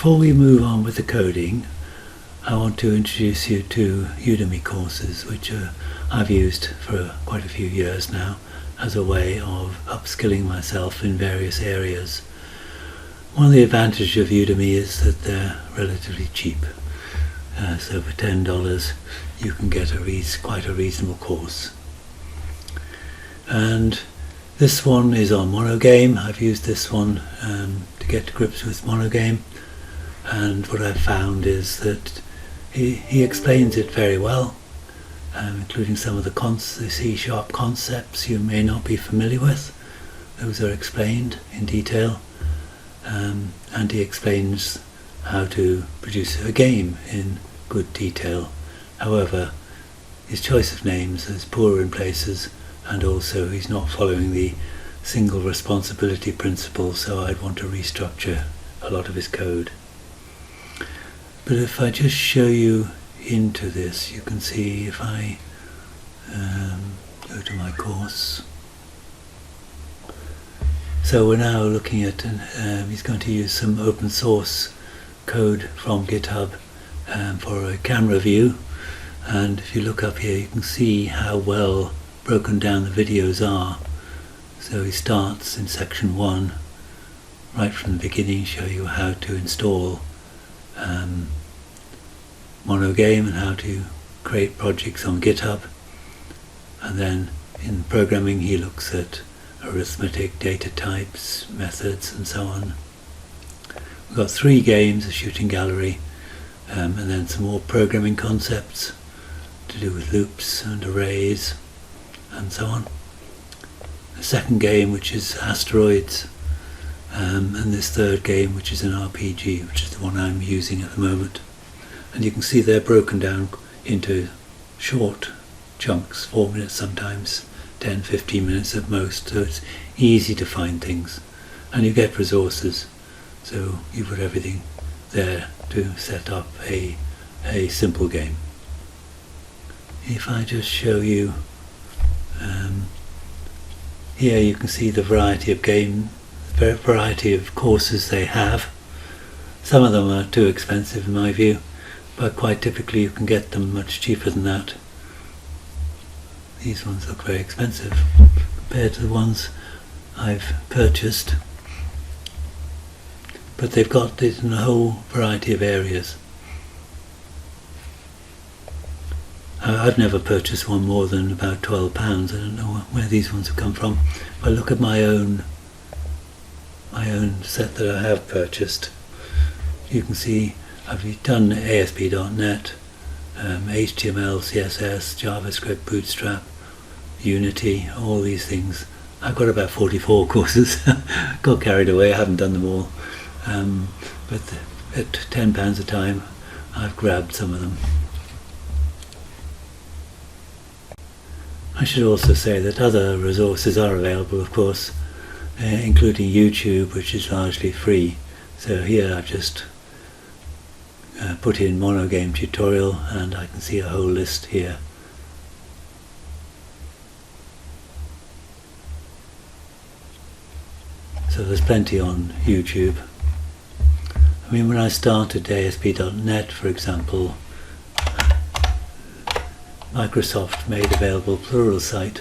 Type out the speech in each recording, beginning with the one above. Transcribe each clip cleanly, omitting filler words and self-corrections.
Before we move on with the coding, I want to introduce you to Udemy courses, which I've used for quite a few years now as a way of upskilling myself in various areas. One of the advantages of Udemy is that they're relatively cheap. So for $10 you can get quite a reasonable course. And this one is on MonoGame. I've used this one to get to grips with MonoGame, and what I've found is that he explains it very well, including some of the C# concepts you may not be familiar with. Those are explained in detail, and he explains how to produce a game in good detail. However, his choice of names is poor in places, and also he's not following the single responsibility principle, so I'd want to restructure a lot of his code. But if I just show you into this, you can see if I go to my course. So we're now looking at, he's going to use some open source code from GitHub for a camera view, and if you look up here you can see how well broken down the videos are. So he starts in section 1 right from the beginning, show you how to install MonoGame and how to create projects on GitHub, and then in programming he looks at arithmetic, data types, methods and so on. We've got 3 games, a shooting gallery, and then some more programming concepts to do with loops and arrays and so on. A second game which is asteroids, and this third game which is an RPG, which is the one I'm using at the moment. And you can see they're broken down into short chunks, 4 minutes sometimes, 10-15 minutes at most, so it's easy to find things, and you get resources, so you put everything there to set up a simple game. If I just show you here, you can see the variety of courses they have. Some of them are too expensive in my view, but quite typically you can get them much cheaper than that. These ones look very expensive compared to the ones I've purchased, but they've got this in a whole variety of areas. I've never purchased one more than about £12. I don't know where these ones have come from. If I look at my own set that I have purchased, you can see I've done ASP.NET, HTML, CSS, JavaScript, Bootstrap, Unity, all these things. I've got about 44 courses. Got carried away, I haven't done them all, but at £10 a time I've grabbed some of them. I should also say that other resources are available, of course, including YouTube, which is largely free. So here I've just put in MonoGame tutorial, and I can see a whole list here. So there's plenty on YouTube. I mean, when I started ASP.NET, for example, Microsoft made available Pluralsight.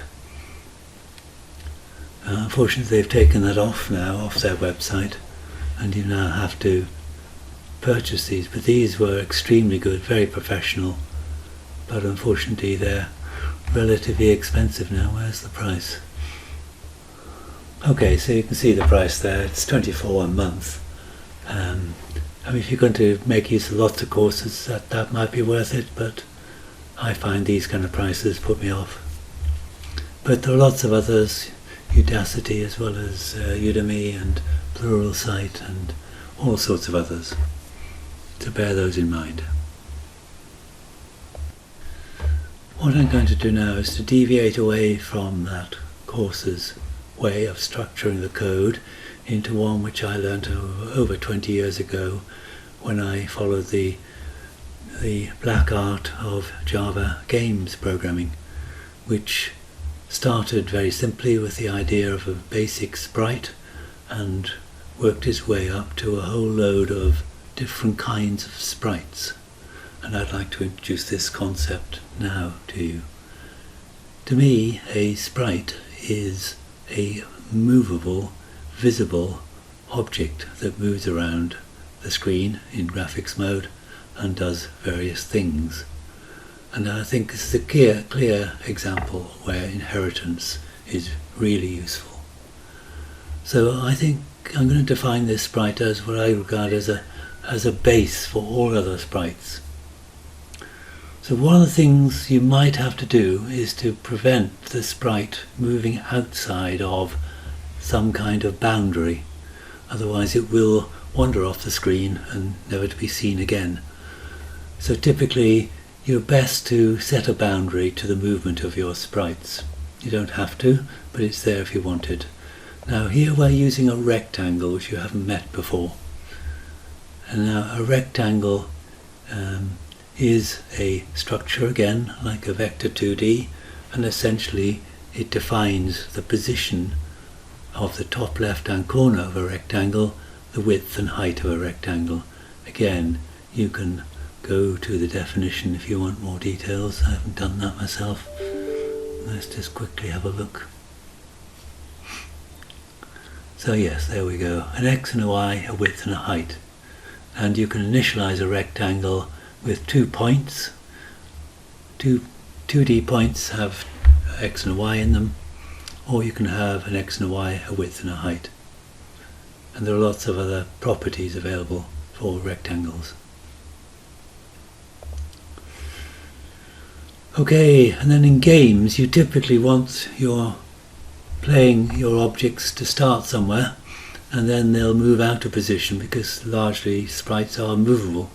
Unfortunately they've taken that off now, off their website, and you now have to purchase these, but these were extremely good, very professional, but unfortunately they're relatively expensive now. Where's the price? Okay, so you can see the price there, it's $24 a month. I mean, if you're going to make use of lots of courses, that might be worth it, but I find these kind of prices put me off. But there are lots of others, Udacity as well as Udemy and Pluralsight and all sorts of others, so bear those in mind. What I'm going to do now is to deviate away from that course's way of structuring the code into one which I learnt over 20 years ago when I followed the black art of Java games programming, which started very simply with the idea of a basic sprite and worked its way up to a whole load of different kinds of sprites, and I'd like to introduce this concept now to you. To me, a sprite is a movable, visible object that moves around the screen in graphics mode and does various things. And I think this is a clear example where inheritance is really useful. So I think I'm going to define this sprite as what I regard as a base for all other sprites. So one of the things you might have to do is to prevent the sprite moving outside of some kind of boundary. Otherwise it will wander off the screen and never to be seen again. So typically you're best to set a boundary to the movement of your sprites. You don't have to, but it's there if you want it. Now here we're using a rectangle which you haven't met before. And now a rectangle is a structure again like a vector 2D, and essentially it defines the position of the top left hand corner of a rectangle, the width and height of a rectangle. Again, you can go to the definition if you want more details. I haven't done that myself. Let's just quickly have a look. So yes, there we go. An x and a y, a width and a height. And you can initialize a rectangle with 2 points. 2D points have x and a y in them, or you can have an x and a y, a width and a height. And there are lots of other properties available for rectangles. Okay, and then in games you typically want your playing your objects to start somewhere, and then they'll move out of position because largely sprites are movable.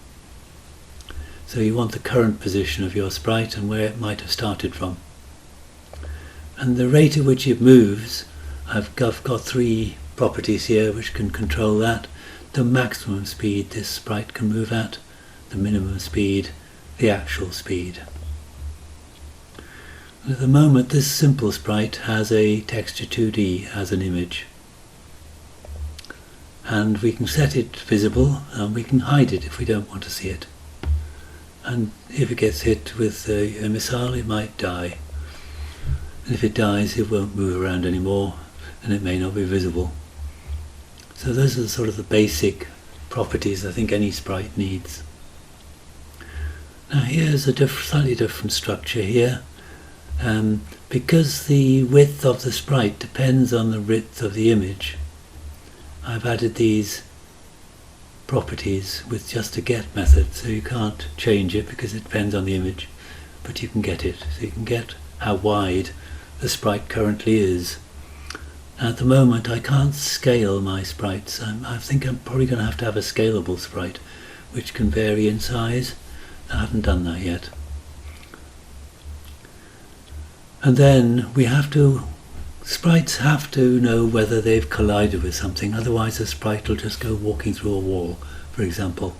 So you want the current position of your sprite and where it might have started from. And the rate at which it moves, I've got 3 properties here which can control that. The maximum speed this sprite can move at, the minimum speed, the actual speed. And at the moment this simple sprite has a texture 2D as an image. And we can set it visible and we can hide it if we don't want to see it. And if it gets hit with a missile it might die. And if it dies it won't move around anymore and it may not be visible. So those are sort of the basic properties I think any sprite needs. Now here's a slightly different structure here. Because the width of the sprite depends on the width of the image, I've added these properties with just a get method, so you can't change it because it depends on the image, but you can get it. So you can get how wide the sprite currently is. At the moment I can't scale my sprites. I think I'm probably going to have a scalable sprite which can vary in size. I haven't done that yet. And then sprites have to know whether they've collided with something, otherwise a sprite will just go walking through a wall, for example.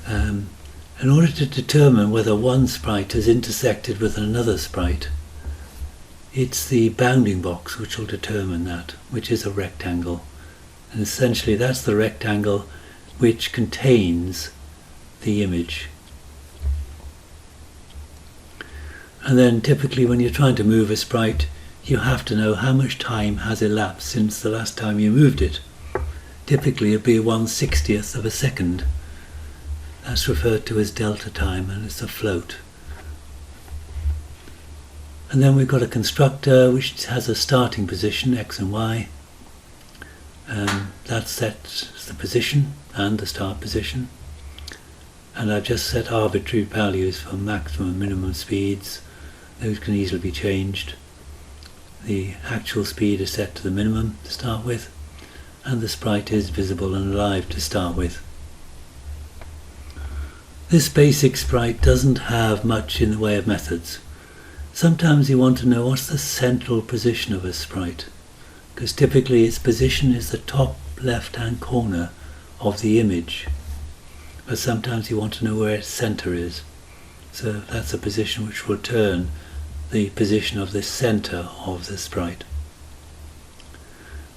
In order to determine whether one sprite has intersected with another sprite, it's the bounding box which will determine that, which is a rectangle. And essentially that's the rectangle which contains the image. And then typically when you're trying to move a sprite, you have to know how much time has elapsed since the last time you moved it. Typically it'd be 1/60th of a second. That's referred to as delta time, and it's a float. And then we've got a constructor which has a starting position, x and y. That sets the position and the start position. And I've just set arbitrary values for maximum and minimum speeds. Those can easily be changed. The actual speed is set to the minimum to start with, and the sprite is visible and alive to start with. This basic sprite doesn't have much in the way of methods. Sometimes you want to know what's the central position of a sprite, because typically its position is the top left hand corner of the image. But sometimes you want to know where its center is. So that's a position which will turn the position of the center of the sprite.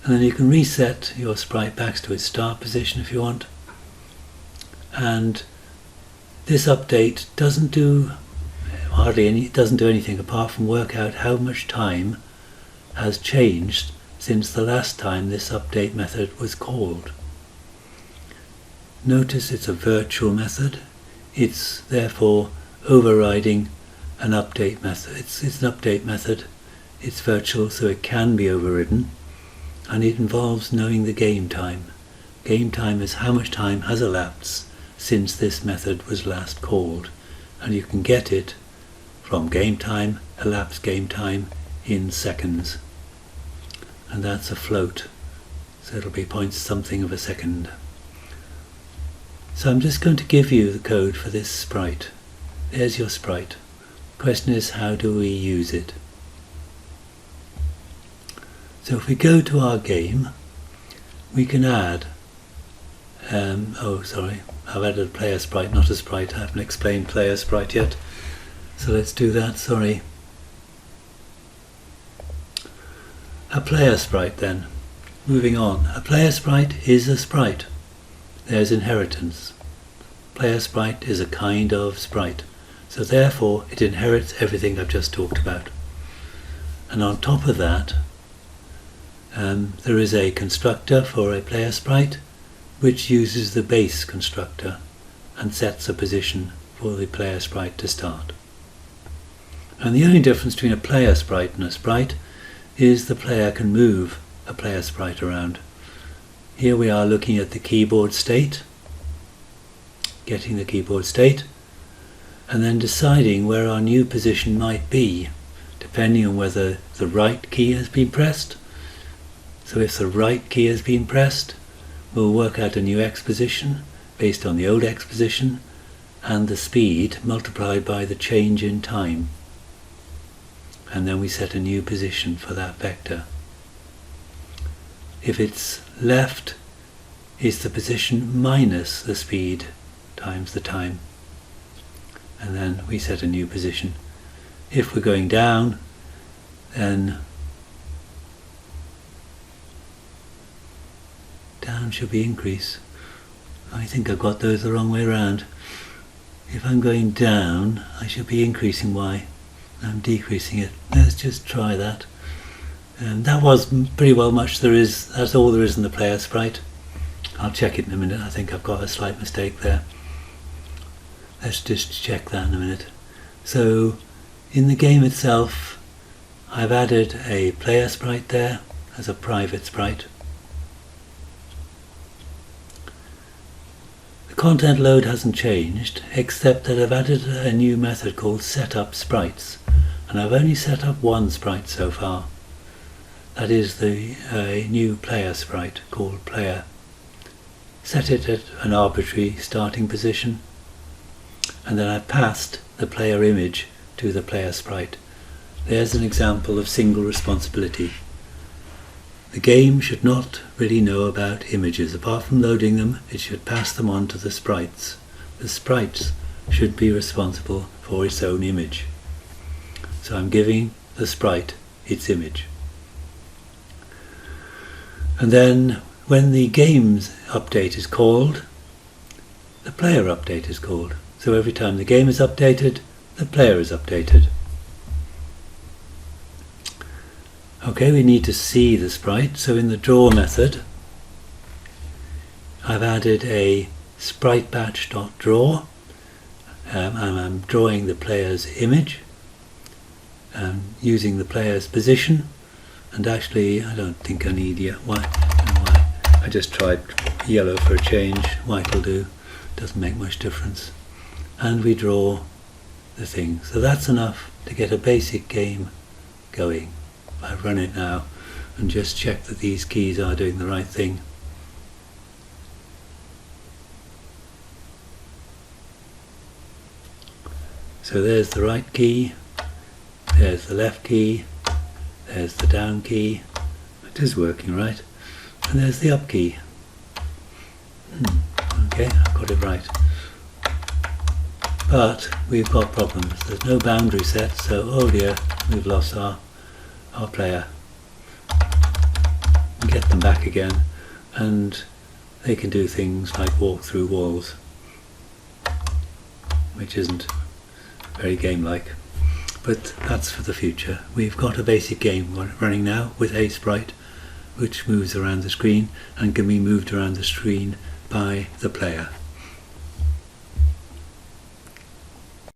And then you can reset your sprite back to its start position if you want. and this update doesn't do anything apart from work out how much time has changed since the last time this update method was called. Notice it's a virtual method. It's therefore overriding an update method. It's an update method. It's virtual, so it can be overridden, and it involves knowing the game time. Game time is how much time has elapsed since this method was last called, and you can get it from game time, elapsed game time, in seconds. And that's a float, so it'll be point something of a second. So I'm just going to give you the code for this sprite. There's your sprite. The question is, how do we use it? So if we go to our game, we can add, I've added a player sprite, not a sprite. I haven't explained player sprite yet. So let's do that, sorry. A player sprite then. Moving on. A player sprite is a sprite. There's inheritance. Player sprite is a kind of sprite. So therefore it inherits everything I've just talked about. And on top of that, there is a constructor for a player sprite which uses the base constructor and sets a position for the player sprite to start. And the only difference between a player sprite and a sprite is the player can move a player sprite around. Here we are looking at the keyboard state, getting the keyboard state, and then deciding where our new position might be, depending on whether the right key has been pressed. So if the right key has been pressed, we'll work out a new X position based on the old X position and the speed multiplied by the change in time. And then we set a new position for that vector. If it's left, it's the position minus the speed times the time. And then we set a new position. If we're going down, then down should be increase. I think I've got those the wrong way around. If I'm going down, I should be increasing Y. I'm decreasing it. Let's just try that. That was pretty well much there is. That's all there is in the player sprite. I'll check it in a minute. I think I've got a slight mistake there. Let's just check that in a minute. So in the game itself, I've added a player sprite there as a private sprite. The content load hasn't changed, except that I've added a new method called setup sprites, and I've only set up one sprite so far. That is the new player sprite called player. Set it at an arbitrary starting position, and then I passed the player image to the player sprite. There's an example of single responsibility. The game should not really know about images. Apart from loading them, it should pass them on to the sprites. The sprites should be responsible for its own image. So I'm giving the sprite its image. And then when the game's update is called, the player update is called. So every time the game is updated, the player is updated. Okay, we need to see the sprite, so in the draw method I've added a sprite batch.draw, and I'm drawing the player's image using the player's position, and actually I don't think I need white. I just tried yellow for a change. White will do, doesn't make much difference. And we draw the thing. So that's enough to get a basic game going. I run it now and just check that these keys are doing the right thing. So there's the right key, there's the left key, there's the down key, it is working right, and there's the up key. Okay, I've got it right. But we've got problems. There's no boundary set, so oh dear, we've lost our player. Get them back again, and they can do things like walk through walls. which isn't very game-like. But that's for the future. We've got a basic game running now with a sprite which moves around the screen and can be moved around the screen by the player.